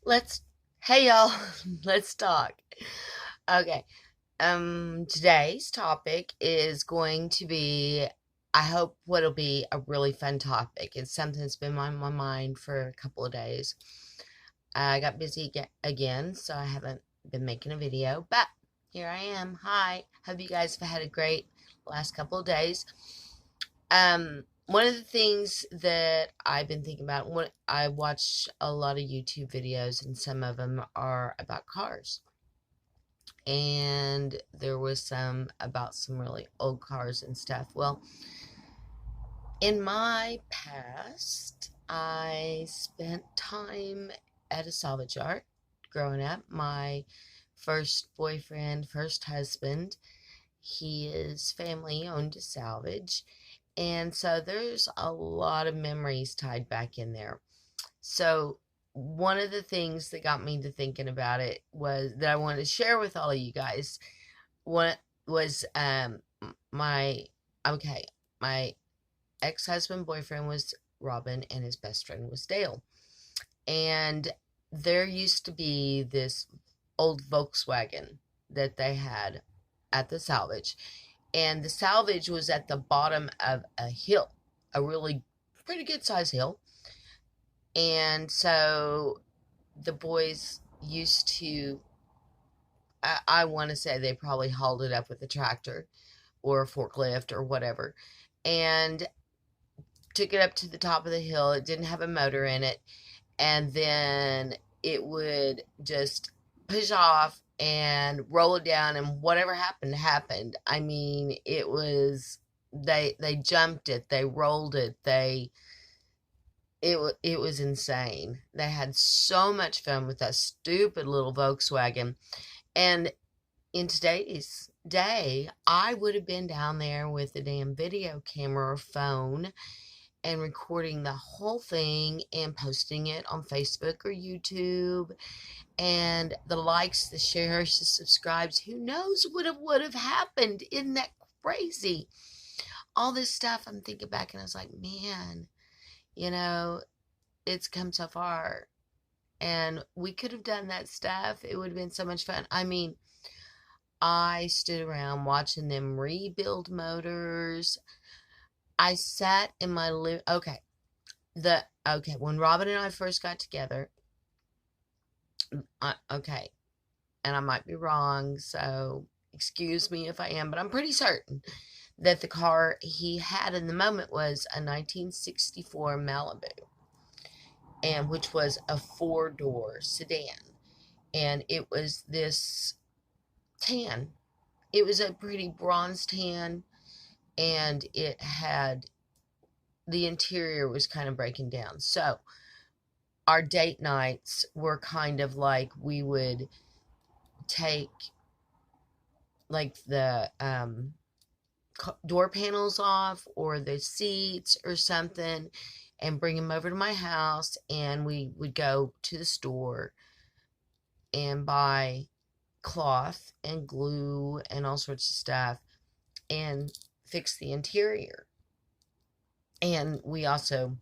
Let's, hey y'all, let's talk. Okay. Today's topic is going to be, I hope what'll be a really fun topic. It's something that's been on my mind for a couple of days. I got busy again, so I haven't been making a video, but here I am. Hi. Hope you guys have had a great last couple of days. One of the things that I've been thinking about, when I watch a lot of YouTube videos, and some of them are about cars, and there was some about some really old cars and stuff. Well, in my past, I spent time at a salvage yard growing up. My first boyfriend, first husband, his family owned a salvage. And so there's a lot of memories tied back in there. So one of the things that got me to thinking about it was that I wanted to share with all of you guys. What was my okay, my ex-husband boyfriend was Robin and his best friend was Dale. And there used to be this old Volkswagen that they had at the salvage. And the salvage was at the bottom of a hill, a really pretty good size hill. And so the boys used to, I want to say they probably hauled it up with a tractor or a forklift or whatever, and took it up to the top of the hill. It didn't have a motor in it. And then it would just push off and roll it down, and whatever happened happened. I mean, it was, they jumped it, they rolled it, it was insane. They had so much fun with that stupid little Volkswagen. And in today's day, I would have been down there with a damn video camera or phone and recording the whole thing and posting it on Facebook or YouTube. And the likes, the shares, the subscribes, who knows what would have happened? Isn't that crazy? All this stuff, I'm thinking back and I was like, man, you know, it's come so far. And we could have done that stuff. It would have been so much fun. I mean, I stood around watching them rebuild motors. I sat in my when Robin and I first got together, okay, and I might be wrong, so excuse me if I am, but I'm pretty certain that the car he had in the moment was a 1964 Malibu, and which was a four-door sedan, and it was this tan. It was a pretty bronze tan, and it had, the interior was kind of breaking down. So our date nights were kind of like, we would take like the door panels off or the seats or something and bring them over to my house, and we would go to the store and buy cloth and glue and all sorts of stuff and fix the interior. And we also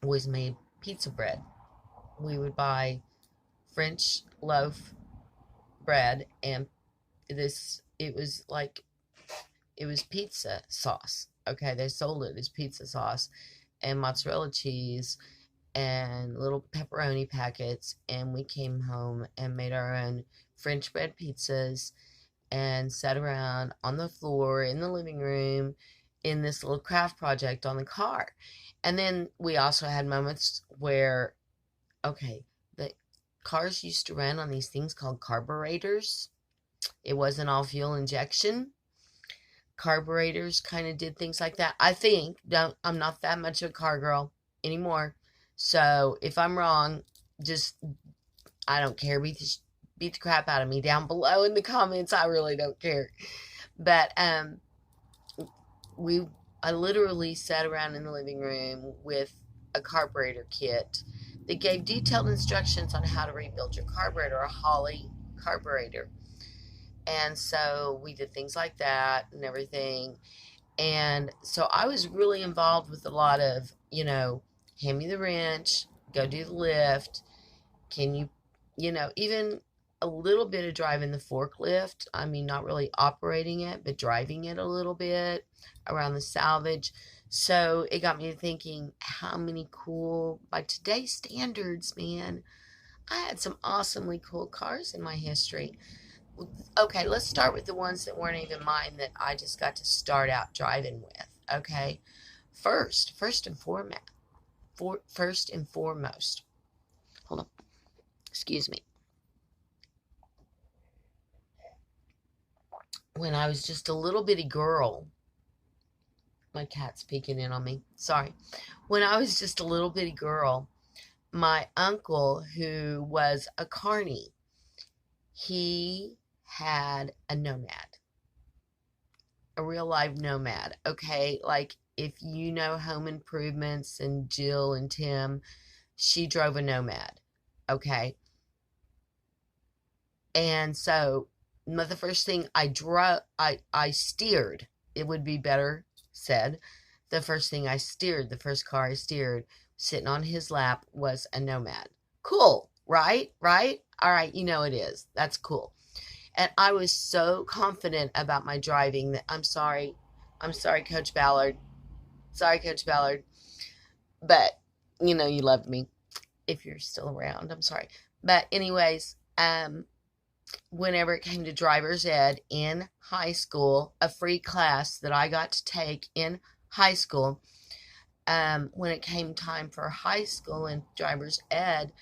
always made pizza bread. We would buy French loaf bread, and it was like, it was pizza sauce. Okay, they sold it as pizza sauce and mozzarella cheese and little pepperoni packets, and we came home and made our own French bread pizzas and sat around on the floor in the living room in this little craft project on the car. And then we also had moments where, okay, the cars used to run on these things called carburetors. It wasn't all fuel injection. Carburetors kind of did things like that. I think, don't, I'm not that much of a car girl anymore. So if I'm wrong, just, I don't care. Beat the crap out of me down below in the comments. I really don't care. But we I literally sat around in the living room with a carburetor kit that gave detailed instructions on how to rebuild your carburetor, a Holley carburetor. And so we did things like that and everything. And so I was really involved with a lot of, hand me the wrench, go do the lift, Can you, even a little bit of driving the forklift. I mean, not really operating it, but driving it a little bit around the salvage. So it got me thinking, how many cool, by today's standards, man, I had some awesomely cool cars in my history. Okay, let's start with the ones that weren't even mine that I just got to start out driving with. Okay, first and foremost. Hold on, excuse me. When I was just a little bitty girl, my cat's peeking in on me. Sorry. When I was just a little bitty girl, my uncle, who was a carny, he had a Nomad, a real live Nomad. Okay, like if you know Home Improvements and Jill and Tim, she drove a Nomad. Okay, and so the first thing I steered. It would be better said. The first thing I steered, the first car I steered, sitting on his lap, was a Nomad. Cool, right? Right? All right, it is. That's cool. And I was so confident about my driving that I'm sorry, Coach Ballard. Sorry, Coach Ballard. But you loved me. If you're still around, I'm sorry. But anyways, whenever it came to driver's ed in high school, a free class that I got to take in high school, when it came time for high school and driver's ed,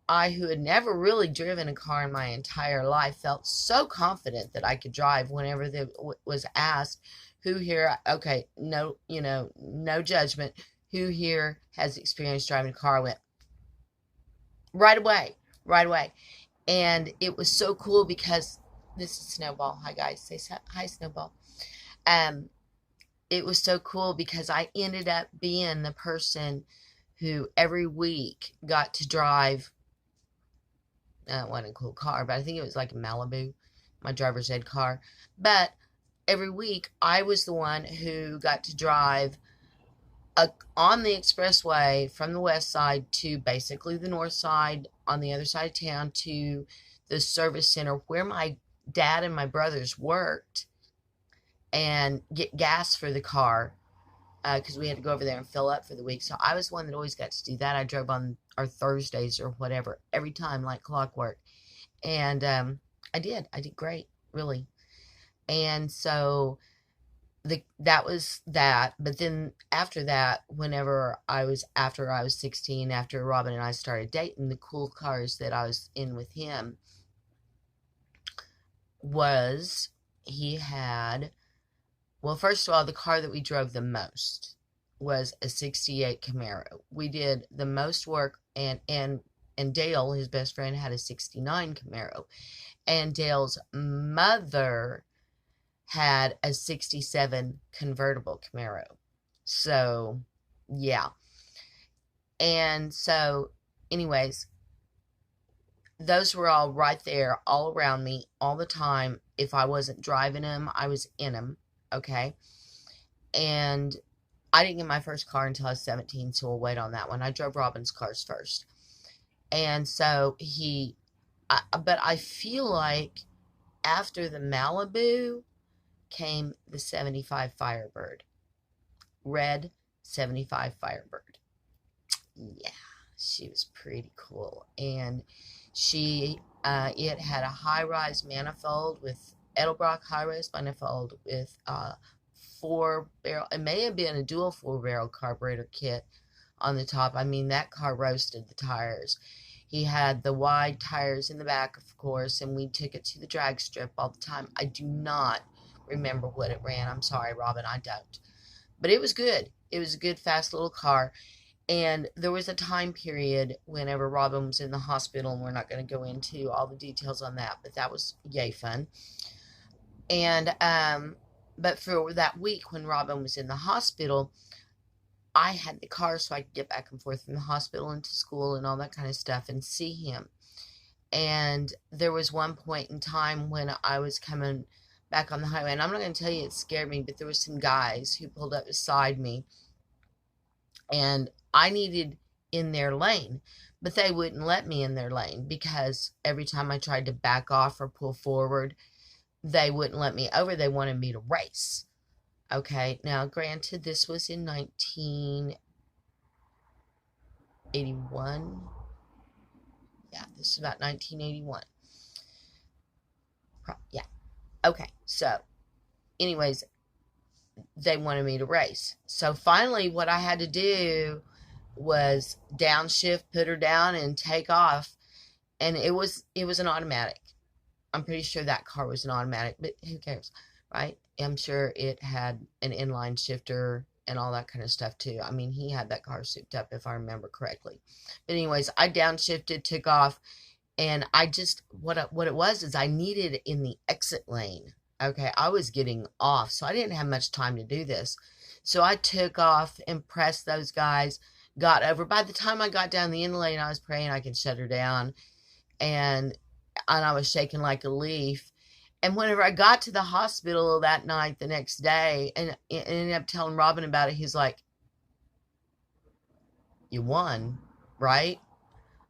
I, who had never really driven a car in my entire life, felt so confident that I could drive whenever there was asked, who here, okay, no, no judgment, who here has experience driving a car? I went right away, right away. And it was so cool because this is Snowball. Hi, guys. Say hi, Snowball. Um, it was so cool because I ended up being the person who every week got to drive. It wasn't a cool car, but I think it was like a Malibu, my driver's ed car. But every week, I was the one who got to drive on the expressway from the west side to basically the north side on the other side of town to the service center where my dad and my brothers worked and get gas for the car because we had to go over there and fill up for the week. So I was one that always got to do that. I drove on our Thursdays or whatever every time like clockwork. And I did great, really. And so that was that. But then after that, after I was 16, after Robin and I started dating, the cool cars that I was in with him was he had, well, first of all, the car that we drove the most was a 68 Camaro. We did the most work, and Dale, his best friend, had a 69 Camaro. And Dale's mother had a 67 convertible Camaro. So, yeah. And so, anyways, those were all right there, all around me, all the time. If I wasn't driving them, I was in them, okay? And I didn't get my first car until I was 17, so we'll wait on that one. I drove Robin's cars first. And so but I feel like after the Malibu came the 75 Firebird. Red 75 Firebird. Yeah, she was pretty cool. And it had a high-rise manifold with Edelbrock high-rise manifold with 4-barrel, it may have been a dual 4-barrel carburetor kit on the top. I mean, that car roasted the tires. He had the wide tires in the back, of course, and we took it to the drag strip all the time. I do not remember what it ran. I'm sorry, Robin, I don't. But it was good. It was a good, fast little car. And there was a time period whenever Robin was in the hospital, and we're not going to go into all the details on that, but that was yay fun. And, but for that week when Robin was in the hospital, I had the car so I could get back and forth from the hospital into school and all that kind of stuff and see him. And there was one point in time when I was coming back on the highway, and I'm not going to tell you it scared me, but there were some guys who pulled up beside me, and I needed in their lane, but they wouldn't let me in their lane because every time I tried to back off or pull forward, they wouldn't let me over. They wanted me to race. Okay, now granted, this was in 1981. Yeah, this is about 1981. Yeah. Okay, so anyways, they wanted me to race. So finally, what I had to do was downshift, put her down, and take off. And it was an automatic. I'm pretty sure that car was an automatic, but who cares, right? I'm sure it had an inline shifter and all that kind of stuff too. I mean, he had that car souped up if I remember correctly. But anyways, I downshifted, took off, and I just what it was is I needed in the exit lane. Okay, I was getting off, so I didn't have much time to do this. So I took off, impressed those guys, got over. By the time I got down the in lane, I was praying I could shut her down, and I was shaking like a leaf. And whenever I got to the hospital that night, the next day, and ended up telling Robin about it, he's like, "You won, right?"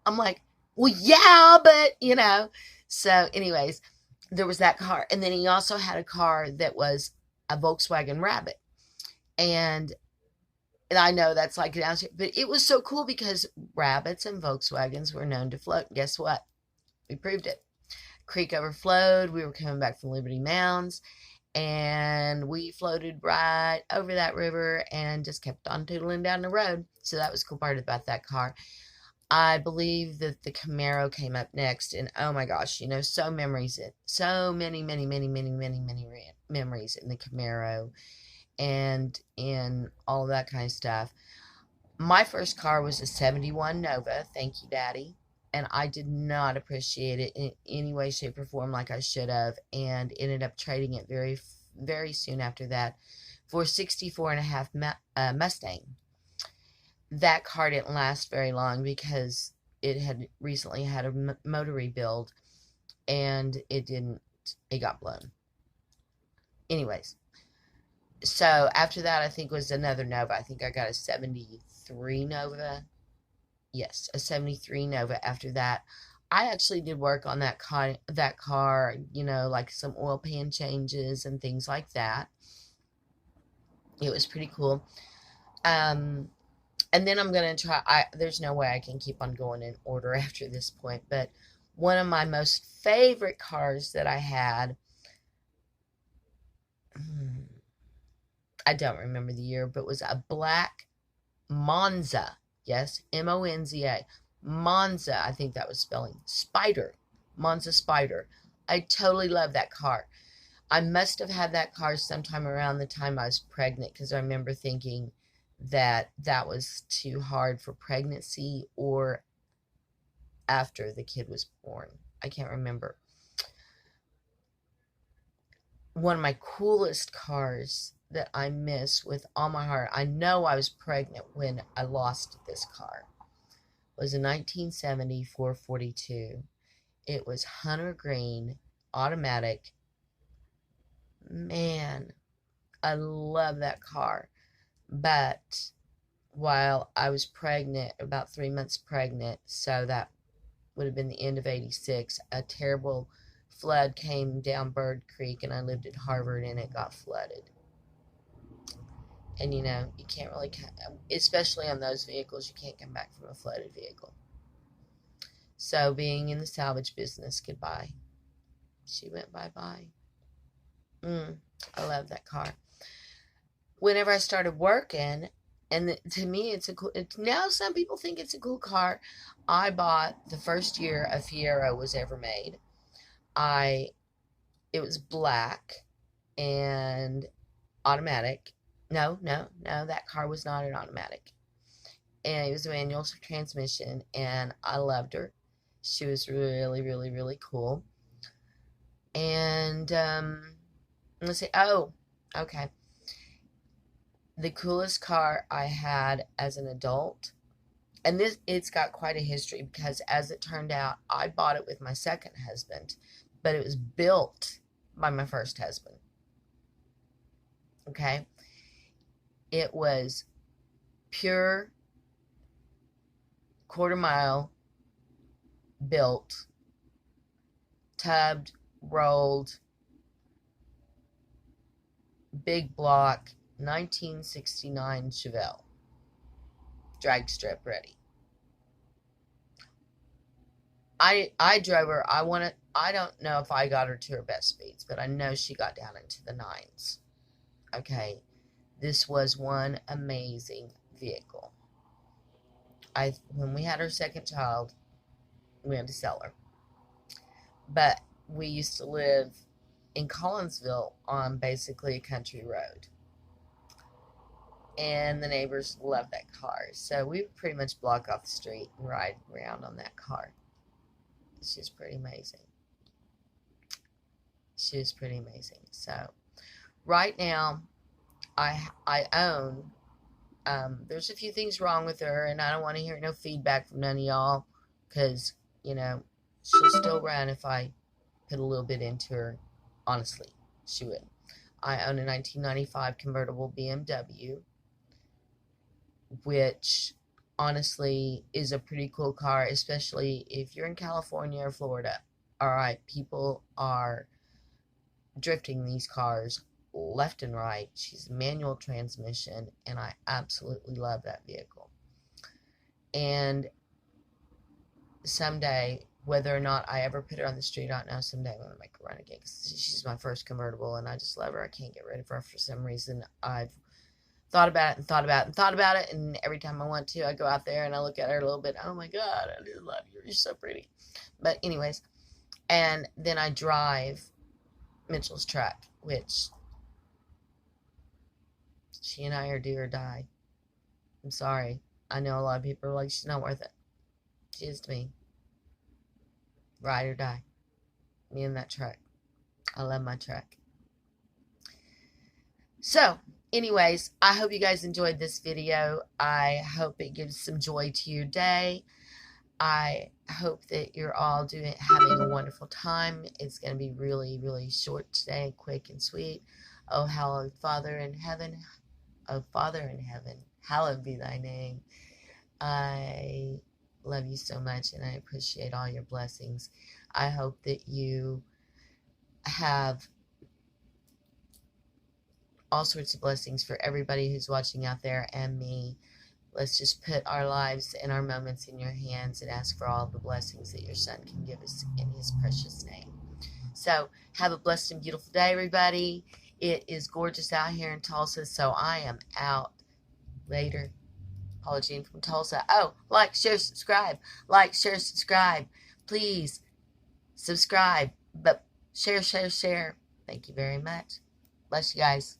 I'm like, "Well, yeah, but you know." So, anyways, there was that car, and then he also had a car that was a Volkswagen Rabbit, and I know that's like an answer, but it was so cool because Rabbits and Volkswagens were known to float. Guess what? We proved it. Creek overflowed. We were coming back from Liberty Mounds, and we floated right over that river and just kept on tootling down the road. So that was the cool part about that car. I believe that the Camaro came up next, and oh my gosh, you know, so memories, so many memories in the Camaro and in all that kind of stuff. My first car was a 71 Nova, thank you, Daddy, and I did not appreciate it in any way, shape, or form like I should have, and ended up trading it very soon after that for a 64 and a half Mustang. That car didn't last very long because it had recently had a motor rebuild, and it got blown. Anyways, so after that, I think was another Nova. I think I got a 73 Nova. Yes, a 73 Nova after that. I actually did work on that car, you know, like some oil pan changes and things like that. It was pretty cool. And then I'm going to try, there's no way I can keep on going in order after this point, but one of my most favorite cars that I had, I don't remember the year, but it was a black Monza. Yes, Monza. Monza, I think that was spelling. Spider. Monza Spider. I totally love that car. I must have had that car sometime around the time I was pregnant because I remember thinking that was too hard for pregnancy or after the kid was born. I can't remember. One of my coolest cars that I miss with all my heart, I know I was pregnant when I lost this car, was a 1970 442. It was hunter green, automatic. Man, I love that car. But while I was pregnant, about 3 months pregnant, so that would have been the end of 86, a terrible flood came down Bird Creek, and I lived at Harvard, and it got flooded. And you know, you can't really, especially on those vehicles, you can't come back from a flooded vehicle. So being in the salvage business, goodbye. She went bye-bye. I love that car. Whenever I started working, and to me, it's a cool, now some people think it's a cool car. I bought the first year a Fiero was ever made. It was black and automatic. No, that car was not an automatic. And it was a manual transmission, and I loved her. She was really cool. And, let's see, oh, okay. The coolest car I had as an adult, and it's got quite a history because as it turned out, I bought it with my second husband, but it was built by my first husband. Okay? It was pure quarter-mile built, tubbed, rolled, big block, 1969 Chevelle. Drag strip ready. I drove her. I don't know if I got her to her best speeds, but I know she got down into the 9s. Okay. This was one amazing vehicle. When we had our second child, we had to sell her. But we used to live in Collinsville on basically a country road. And the neighbors loved that car. So we would pretty much block off the street and ride around on that car. She's pretty amazing. She's pretty amazing. So right now, I own, there's a few things wrong with her, and I don't want to hear no feedback from none of y'all, because, you know, she'll still run if I put a little bit into her. Honestly, she would. I own a 1995 convertible BMW, which honestly is a pretty cool car, especially if you're in California or Florida. Alright, people are drifting these cars left and right. She's a manual transmission, and I absolutely love that vehicle. And someday, whether or not I ever put her on the street, I don't know, someday I'm going to make her run again, because she's my first convertible, and I just love her. I can't get rid of her for some reason. I've thought about it and thought about it and thought about it, and every time I want to, I go out there and I look at her a little bit. Oh my God, I just love you. You're so pretty. But anyways, and then I drive Mitchell's truck, which she and I are do or die. I'm sorry. I know a lot of people are like, she's not worth it. She is to me. Ride or die. Me and that truck. I love my truck. So, anyways, I hope you guys enjoyed this video. I hope it gives some joy to your day. I hope that you're all having a wonderful time. It's going to be really, really short today, quick and sweet. Oh, hallowed Father in heaven. Oh, Father in heaven, hallowed be thy name. I love you so much, and I appreciate all your blessings. I hope that you have all sorts of blessings for everybody who's watching out there and me. Let's just put our lives and our moments in your hands and ask for all the blessings that your Son can give us in his precious name. So, have a blessed and beautiful day, everybody. It is gorgeous out here in Tulsa, so I am out. Later. Paula Jean from Tulsa. Oh, like, share, subscribe. Like, share, subscribe. Please subscribe. But share, share, share. Thank you very much. Bless you guys.